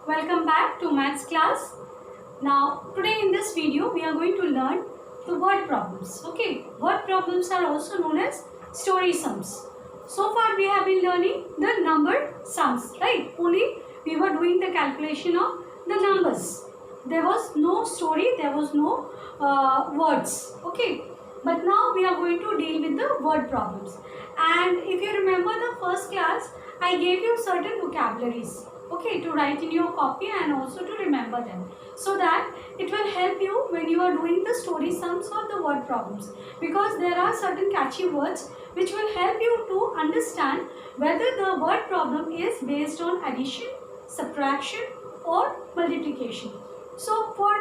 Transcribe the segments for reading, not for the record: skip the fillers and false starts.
Welcome back to maths class. Now today in this video we are going to learn the word problems. Okay, word problems are also known as story sums. So far we have been learning the number sums, right? Only we were doing the calculation of the numbers. There was no story, there was no words. Okay, but now we are going to deal with the word problems. And if you remember the first class, I gave you certain vocabularies, okay, to write in your copy and also to remember them, so that it will help you when you are doing the story sums or the word problems, because there are certain catchy words which will help you to understand whether the word problem is based on addition, subtraction or multiplication. So for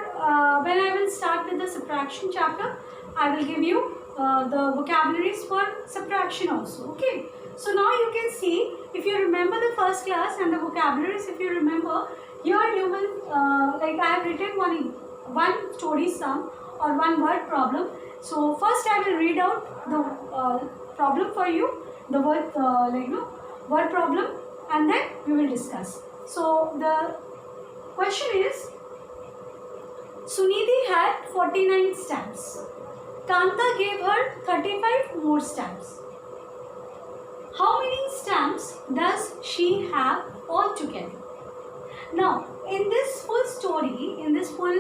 when I will start with the subtraction chapter, I will give you the vocabularies for subtraction also. Okay. So now you can see, if you remember the first class and the vocabularies, if you remember, here you will like I have written one story sum or one word problem. So first I will read out the problem for you, the word word problem, and then we will discuss. So the question is, Sunidhi had 49 stamps. Kanta gave her 35 more stamps. How many stamps does she have altogether? Now, in this full story, in this full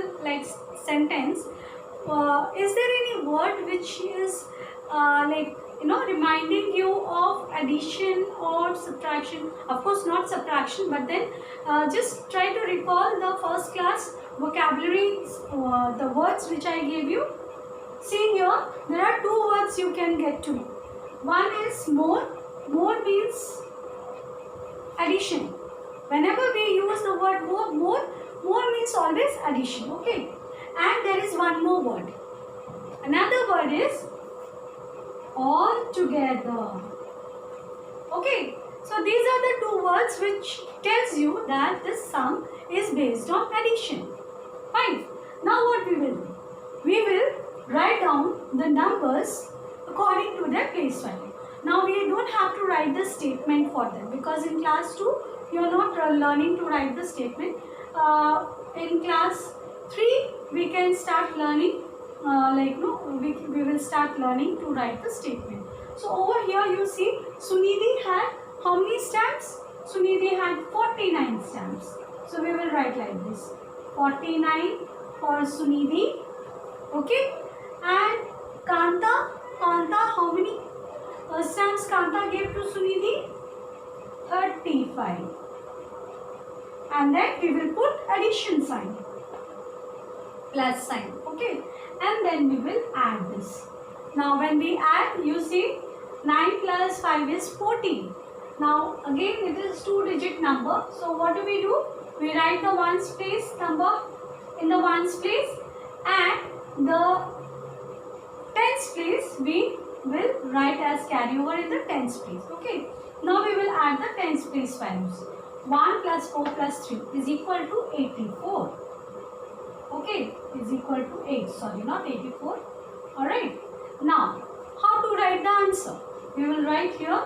sentence, is there any word which is reminding you of addition or subtraction? Of course, not subtraction, but then just try to recall the first class vocabularies, the words which I gave you. See here, there are two words you can get to. One is more. More means addition. Whenever we use the word more means always addition. Okay. And there is one more word. Another word is altogether. Okay. So these are the two words which tells you that this sum is based on addition. Fine. Now what we will do? We will write down the numbers according to their place value. Now we don't have to write the statement for them, because in class 2 you are not learning to write the statement. In class 3 we can start learning we will start learning to write the statement. So over here you see Sunidhi had how many stamps? Sunidhi had 49 stamps. So we will write like this, 49 for Sunidhi. Okay. And Kanta how many stamps Kanta gave to Sunidhi? 35. And then we will put addition sign, plus sign. Okay. And then we will add this. Now when we add, you see 9 plus 5 is 14. Now again it is 2-digit number. So what do? We write the ones place number in the ones place, and the tens place we will write as carry over in the tens place. Okay. Now we will add the tens place values. 1 plus 4 plus 3 is equal to 84. Okay. Is equal to 8. Sorry, not 84. Alright. Now, how to write the answer? We will write here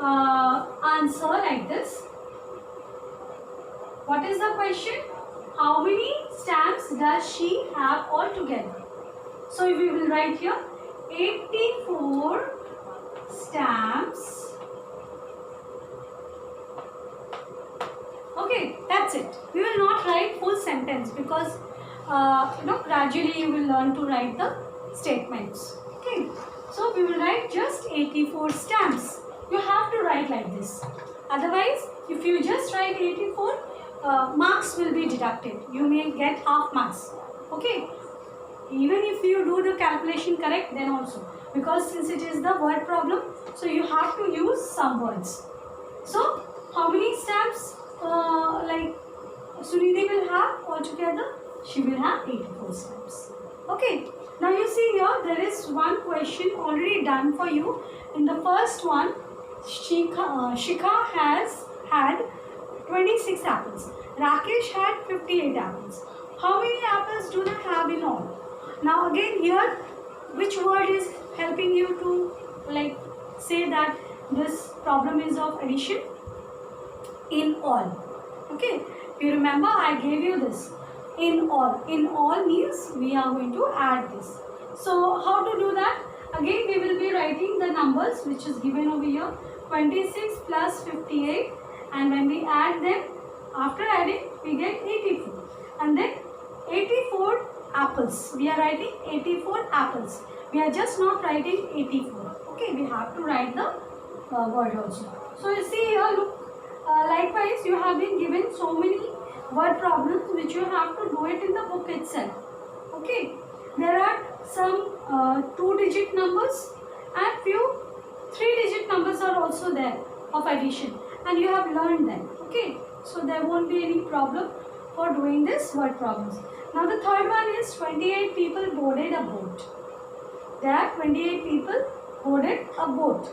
answer like this. What is the question? How many stamps does she have altogether? So we will write here 84 stamps. Okay, that's it. We will not write full sentence, because gradually you will learn to write the statements. Okay, so we will write just 84 stamps. You have to write like this. Otherwise, if you just write 84, marks will be deducted. You may get half marks. Okay. Even if you do the calculation correct, then also, because since it is the word problem, so you have to use some words. So how many stamps Sunidhi will have altogether? She will have 84 stamps. Okay. Now you see here, there is one question already done for you. In the first one, Shikha has had 26 apples. Rakesh had 58 apples. How many apples do they have in all? Now again here, which word is helping you to say that this problem is of addition? In all. Okay. You remember I gave you this. In all. In all means we are going to add this. So how to do that? Again we will be writing the numbers which is given over here. 26 plus 58, and when we add them, after adding we get 84. And then 84 apples. We are writing 84 apples. We are just not writing 84. Okay, we have to write the word also. So you see here, look, likewise you have been given so many word problems which you have to do it in the book itself. Okay, there are some 2-digit numbers and few 3-digit numbers are also there of addition, and you have learned them. Okay, so there won't be any problem for doing this word problems. Now the third one is 28 people boarded a boat. There are 28 people boarded a boat.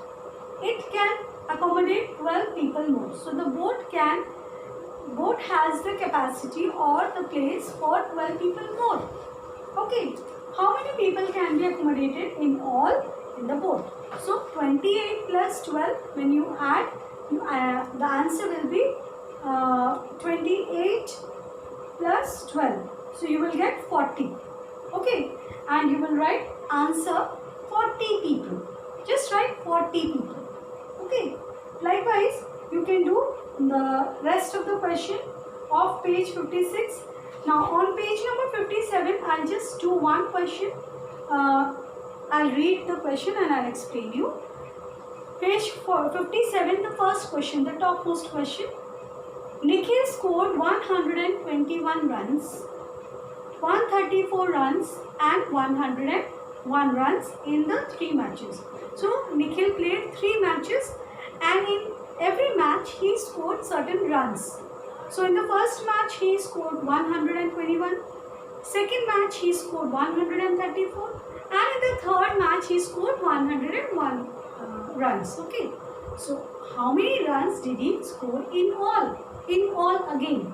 It can accommodate 12 people more. So the boat has the capacity or the place for 12 people more. Okay, how many people can be accommodated in all in the boat? So 28 plus 12, when you add, the answer will be 28 plus 12. So you will get 40. Okay, and you will write answer 40 people. Just write 40 people. Okay, likewise you can do the rest of the question of page 56. Now on page number 57, I'll just do one question. I'll read the question and I'll explain you. Page 57, the first question, the topmost question. Nikhil scored 121 runs, 134 runs and 101 runs in the 3 matches. So Nikhil played 3 matches, and in every match he scored certain runs. So in the first match he scored 121, second match he scored 134, and in the third match he scored 101 runs. Okay, so how many runs did he score in all? In all again.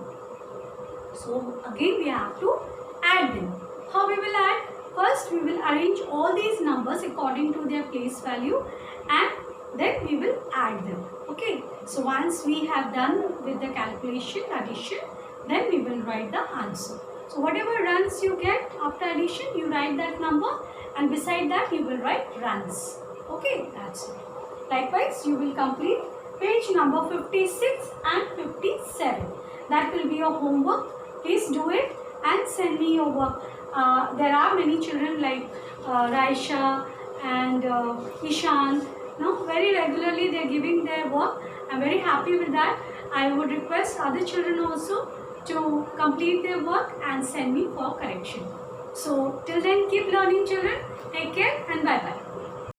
So again we have to add them. How we will add? First we will arrange all these numbers according to their place value, and then we will add them. Okay, so once we have done with the calculation, addition, then we will write the answer. So whatever runs you get after addition, you write that number, and beside that you will write runs. Okay, that's it. Likewise, you will complete page number 56 and 57. That will be your homework. Please do it and send me your work. There are many children like Raisha and Ishan. Now, very regularly they are giving their work. I am very happy with that. I would request other children also to complete their work and send me for correction. So, till then keep learning children. Take care and bye-bye.